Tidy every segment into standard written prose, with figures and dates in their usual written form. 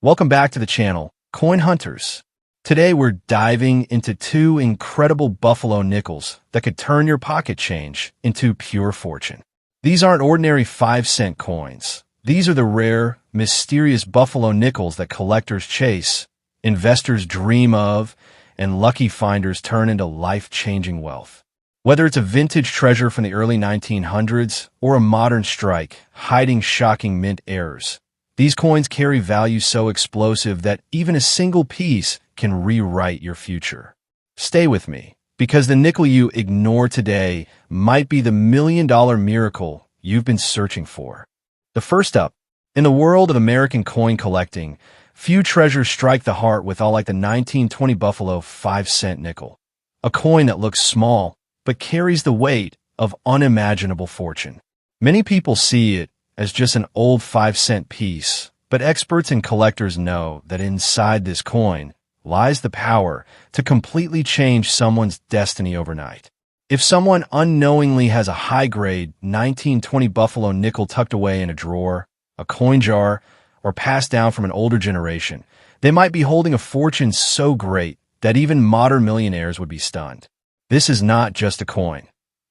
Welcome back to the channel, Coin Hunters. Today we're diving into two incredible Buffalo nickels that could turn your pocket change into pure fortune. These aren't ordinary 5-cent coins. These are the rare, mysterious Buffalo nickels that collectors chase, investors dream of, and lucky finders turn into life-changing wealth. Whether it's a vintage treasure from the early 1900s or a modern strike hiding shocking mint errors, these coins carry value so explosive that even a single piece can rewrite your future. Stay with me, because the nickel you ignore today might be the million-dollar miracle you've been searching for. The first up, in the world of American coin collecting, few treasures strike the heart with all like the 1920 Buffalo 5-cent nickel, a coin that looks small but carries the weight of unimaginable fortune. Many people see it as just an old 5-cent piece, but experts and collectors know that inside this coin lies the power to completely change someone's destiny overnight. If someone unknowingly has a high-grade 1920 Buffalo nickel tucked away in a drawer, a coin jar, or passed down from an older generation, they might be holding a fortune so great that even modern millionaires would be stunned. This is not just a coin.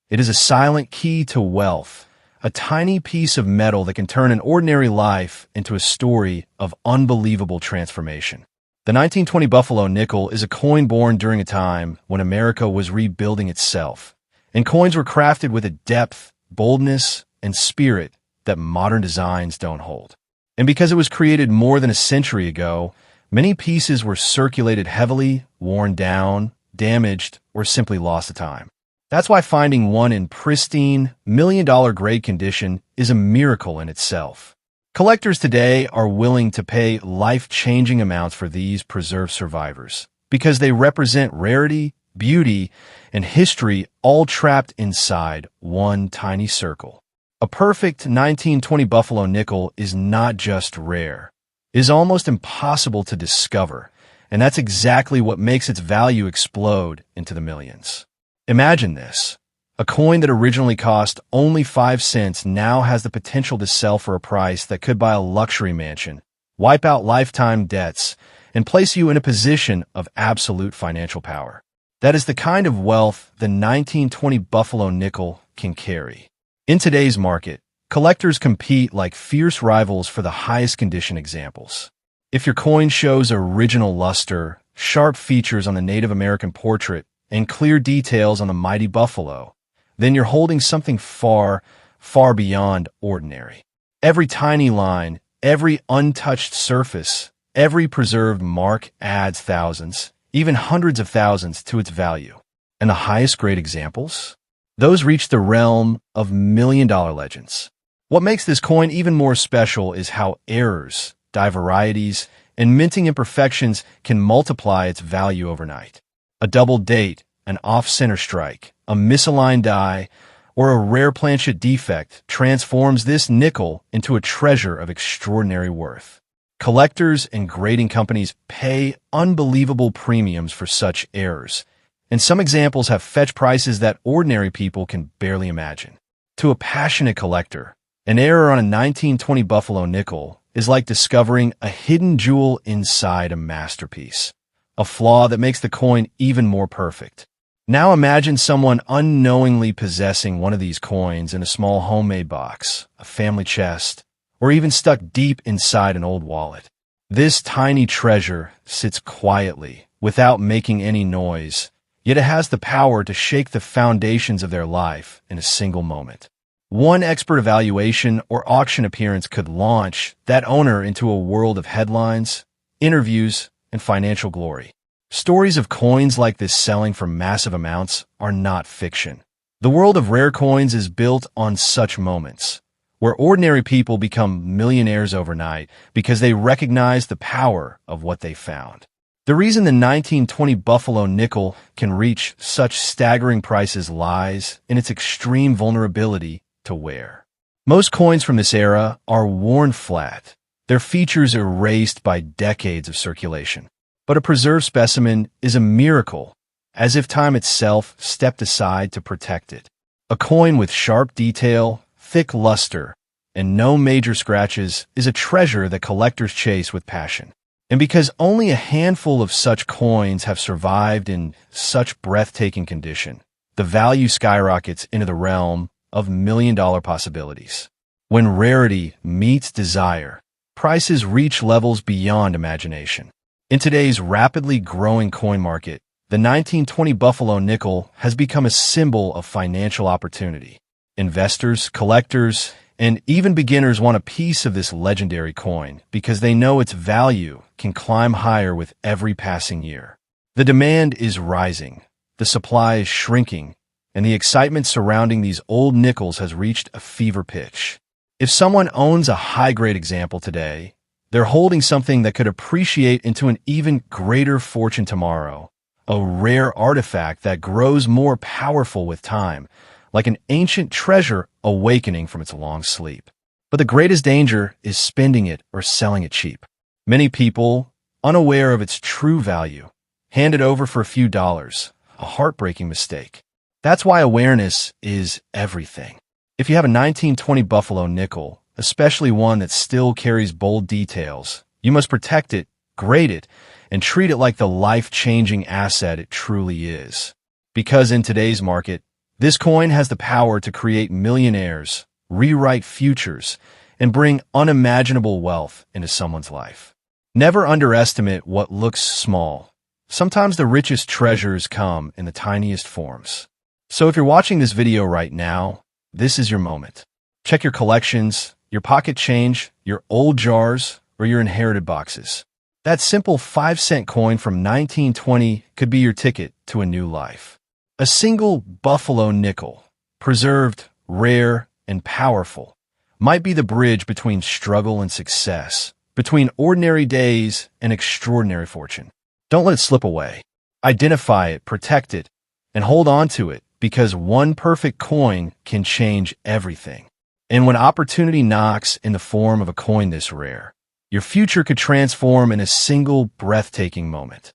It is a silent key to wealth, a tiny piece of metal that can turn an ordinary life into a story of unbelievable transformation. The 1920 Buffalo nickel is a coin born during a time when America was rebuilding itself, and coins were crafted with a depth, boldness, and spirit that modern designs don't hold. And because it was created more than a century ago, many pieces were circulated heavily, worn down, damaged, or simply lost to time. That's why finding one in pristine, million-dollar grade condition is a miracle in itself. Collectors today are willing to pay life-changing amounts for these preserved survivors because they represent rarity, beauty, and history all trapped inside one tiny circle. A perfect 1920 Buffalo nickel is not just rare. It is almost impossible to discover, and that's exactly what makes its value explode into the millions. Imagine this. A coin that originally cost only 5 cents now has the potential to sell for a price that could buy a luxury mansion, wipe out lifetime debts, and place you in a position of absolute financial power. That is the kind of wealth the 1920 Buffalo nickel can carry. In today's market, collectors compete like fierce rivals for the highest condition examples. If your coin shows original luster, sharp features on the Native American portrait, and clear details on the mighty buffalo, then you're holding something far, far beyond ordinary. Every tiny line, every untouched surface, every preserved mark adds thousands, even hundreds of thousands to its value. And the highest grade examples? Those reach the realm of million-dollar legends. What makes this coin even more special is how errors, die varieties, and minting imperfections can multiply its value overnight. A double date, an off-center strike, a misaligned die, or a rare planchet defect transforms this nickel into a treasure of extraordinary worth. Collectors and grading companies pay unbelievable premiums for such errors, and some examples have fetch prices that ordinary people can barely imagine. To a passionate collector, an error on a 1920 Buffalo nickel is like discovering a hidden jewel inside a masterpiece, a flaw that makes the coin even more perfect. Now imagine someone unknowingly possessing one of these coins in a small homemade box, a family chest, or even stuck deep inside an old wallet. This tiny treasure sits quietly, without making any noise, yet it has the power to shake the foundations of their life in a single moment. One expert evaluation or auction appearance could launch that owner into a world of headlines, interviews, and financial glory. Stories of coins like this selling for massive amounts are not fiction. The world of rare coins is built on such moments, where ordinary people become millionaires overnight because they recognize the power of what they found. The reason the 1920 Buffalo nickel can reach such staggering prices lies in its extreme vulnerability to wear. Most coins from this era are worn flat, their features erased by decades of circulation. But a preserved specimen is a miracle, as if time itself stepped aside to protect it. A coin with sharp detail, thick luster, and no major scratches is a treasure that collectors chase with passion. And because only a handful of such coins have survived in such breathtaking condition, the value skyrockets into the realm of million-dollar possibilities. When rarity meets desire, prices reach levels beyond imagination. In today's rapidly growing coin market, the 1920 Buffalo nickel has become a symbol of financial opportunity. Investors, collectors, and even beginners want a piece of this legendary coin because they know its value can climb higher with every passing year. The demand is rising, the supply is shrinking, and the excitement surrounding these old nickels has reached a fever pitch. If someone owns a high-grade example today, they're holding something that could appreciate into an even greater fortune tomorrow, a rare artifact that grows more powerful with time, like an ancient treasure awakening from its long sleep. But the greatest danger is spending it or selling it cheap. Many people, unaware of its true value, hand it over for a few dollars, a heartbreaking mistake. That's why awareness is everything. If you have a 1920 Buffalo nickel, especially one that still carries bold details, you must protect it, grade it, and treat it like the life-changing asset it truly is. Because in today's market, this coin has the power to create millionaires, rewrite futures, and bring unimaginable wealth into someone's life. Never underestimate what looks small. Sometimes the richest treasures come in the tiniest forms. So if you're watching this video right now, this is your moment. Check your collections, your pocket change, your old jars, or your inherited boxes. That simple 5-cent coin from 1920 could be your ticket to a new life. A single Buffalo nickel, preserved, rare, and powerful, might be the bridge between struggle and success, between ordinary days and extraordinary fortune. Don't let it slip away. Identify it, protect it, and hold on to it, because one perfect coin can change everything. And when opportunity knocks in the form of a coin this rare, your future could transform in a single breathtaking moment.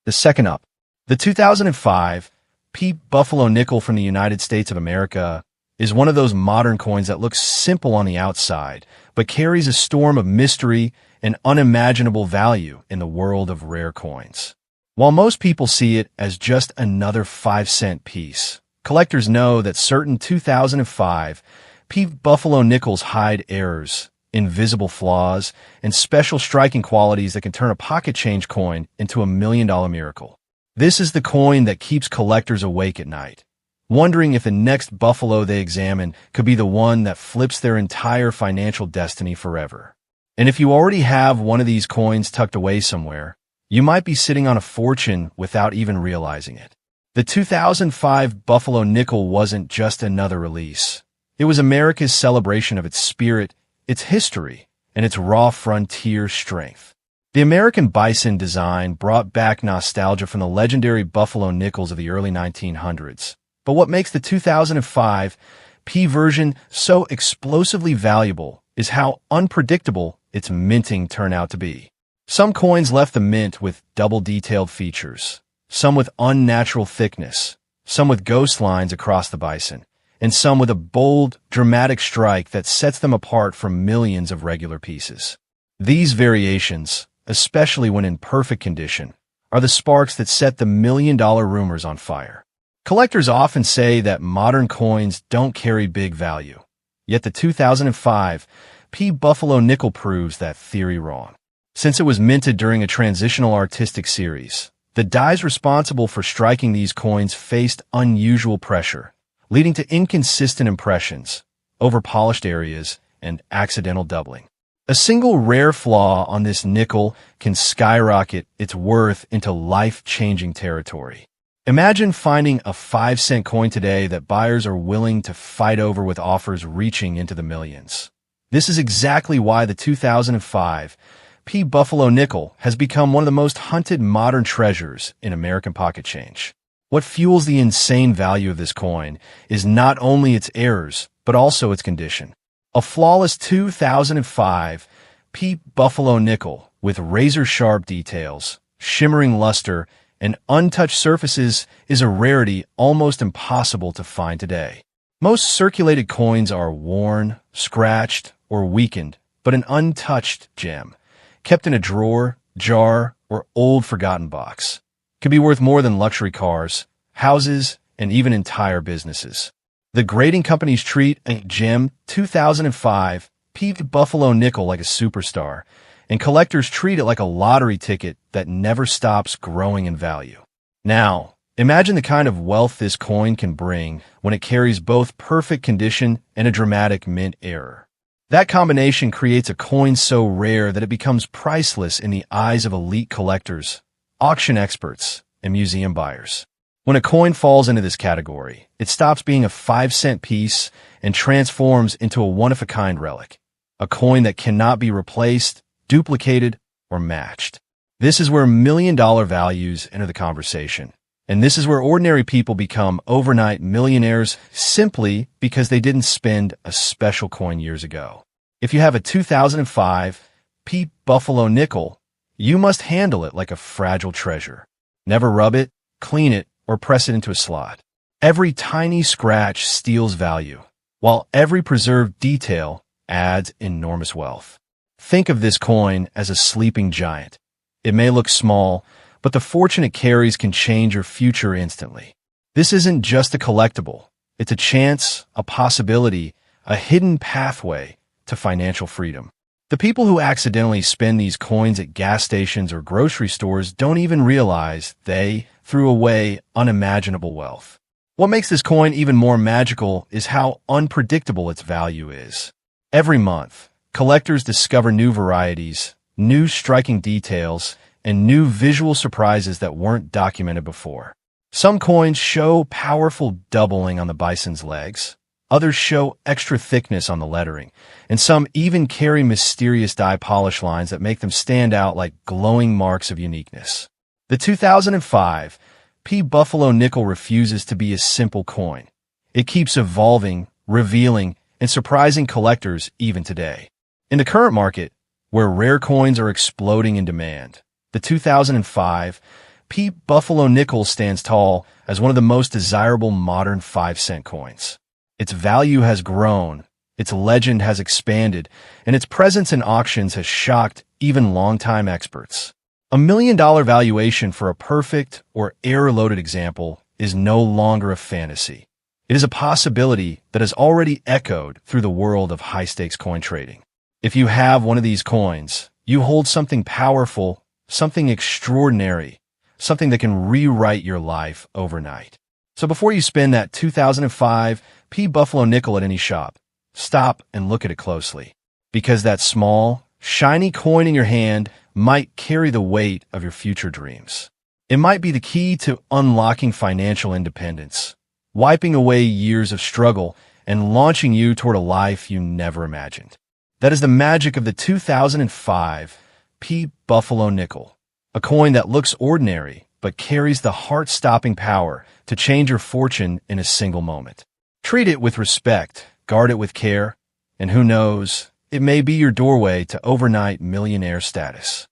The second up, the 2005 P. Buffalo nickel from the United States of America is one of those modern coins that looks simple on the outside, but carries a storm of mystery and unimaginable value in the world of rare coins. While most people see it as just another 5-cent piece, collectors know that certain 2005 P. Buffalo nickels hide errors, invisible flaws, and special striking qualities that can turn a pocket change coin into a million-dollar miracle. This is the coin that keeps collectors awake at night, wondering if the next Buffalo they examine could be the one that flips their entire financial destiny forever. And if you already have one of these coins tucked away somewhere, you might be sitting on a fortune without even realizing it. The 2005 Buffalo nickel wasn't just another release. It was America's celebration of its spirit, its history, and its raw frontier strength. The American bison design brought back nostalgia from the legendary Buffalo nickels of the early 1900s. But what makes the 2005 P version so explosively valuable is how unpredictable its minting turned out to be. Some coins left the mint with double-detailed features, some with unnatural thickness, some with ghost lines across the bison, and some with a bold, dramatic strike that sets them apart from millions of regular pieces. These variations, especially when in perfect condition, are the sparks that set the million-dollar rumors on fire. Collectors often say that modern coins don't carry big value, yet the 2005 P. Buffalo nickel proves that theory wrong. Since it was minted during a transitional artistic series, the dies responsible for striking these coins faced unusual pressure, leading to inconsistent impressions, overpolished areas, and accidental doubling. A single rare flaw on this nickel can skyrocket its worth into life-changing territory. Imagine finding a 5-cent coin today that buyers are willing to fight over with offers reaching into the millions. This is exactly why the 2005 P. Buffalo nickel has become one of the most hunted modern treasures in American pocket change. What fuels the insane value of this coin is not only its errors, but also its condition. A flawless 2005 P. Buffalo nickel with razor-sharp details, shimmering luster, and untouched surfaces is a rarity almost impossible to find today. Most circulated coins are worn, scratched, or weakened, but an untouched gem, kept in a drawer, jar, or old forgotten box. Could be worth more than luxury cars, houses, and even entire businesses. The grading companies treat a gem 2005 P Buffalo nickel like a superstar, and collectors treat it like a lottery ticket that never stops growing in value. Now, imagine the kind of wealth this coin can bring when it carries both perfect condition and a dramatic mint error. That combination creates a coin so rare that it becomes priceless in the eyes of elite collectors, auction experts, and museum buyers. When a coin falls into this category, it stops being a 5-cent piece and transforms into a one-of-a-kind relic, a coin that cannot be replaced, duplicated, or matched. This is where million-dollar values enter the conversation. And this is where ordinary people become overnight millionaires simply because they didn't spend a special coin years ago. If you have a 2005 P Buffalo nickel, you must handle it like a fragile treasure. Never rub it, clean it, or press it into a slot. Every tiny scratch steals value, while every preserved detail adds enormous wealth. Think of this coin as a sleeping giant. It may look small, but the fortune it carries can change your future instantly. This isn't just a collectible. It's a chance, a possibility, a hidden pathway to financial freedom. The people who accidentally spend these coins at gas stations or grocery stores don't even realize they threw away unimaginable wealth. What makes this coin even more magical is how unpredictable its value is. Every month, collectors discover new varieties, new striking details, and new visual surprises that weren't documented before. Some coins show powerful doubling on the bison's legs. Others show extra thickness on the lettering, and some even carry mysterious dye polish lines that make them stand out like glowing marks of uniqueness. The 2005 P Buffalo nickel refuses to be a simple coin. It keeps evolving, revealing, and surprising collectors even today. In the current market, where rare coins are exploding in demand, the 2005 P Buffalo nickel stands tall as one of the most desirable modern 5-cent coins. Its value has grown, its legend has expanded, and its presence in auctions has shocked even longtime experts. $1 million valuation for a perfect or error-loaded example is no longer a fantasy. It is a possibility that has already echoed through the world of high-stakes coin trading. If you have one of these coins, you hold something powerful, something extraordinary, something that can rewrite your life overnight. So before you spend that 2005 P Buffalo nickel at any shop, stop and look at it closely. Because that small, shiny coin in your hand might carry the weight of your future dreams. It might be the key to unlocking financial independence, wiping away years of struggle, and launching you toward a life you never imagined. That is the magic of the 2005 P Buffalo nickel, a coin that looks ordinary but carries the heart-stopping power to change your fortune in a single moment. Treat it with respect, guard it with care, and who knows, it may be your doorway to overnight millionaire status.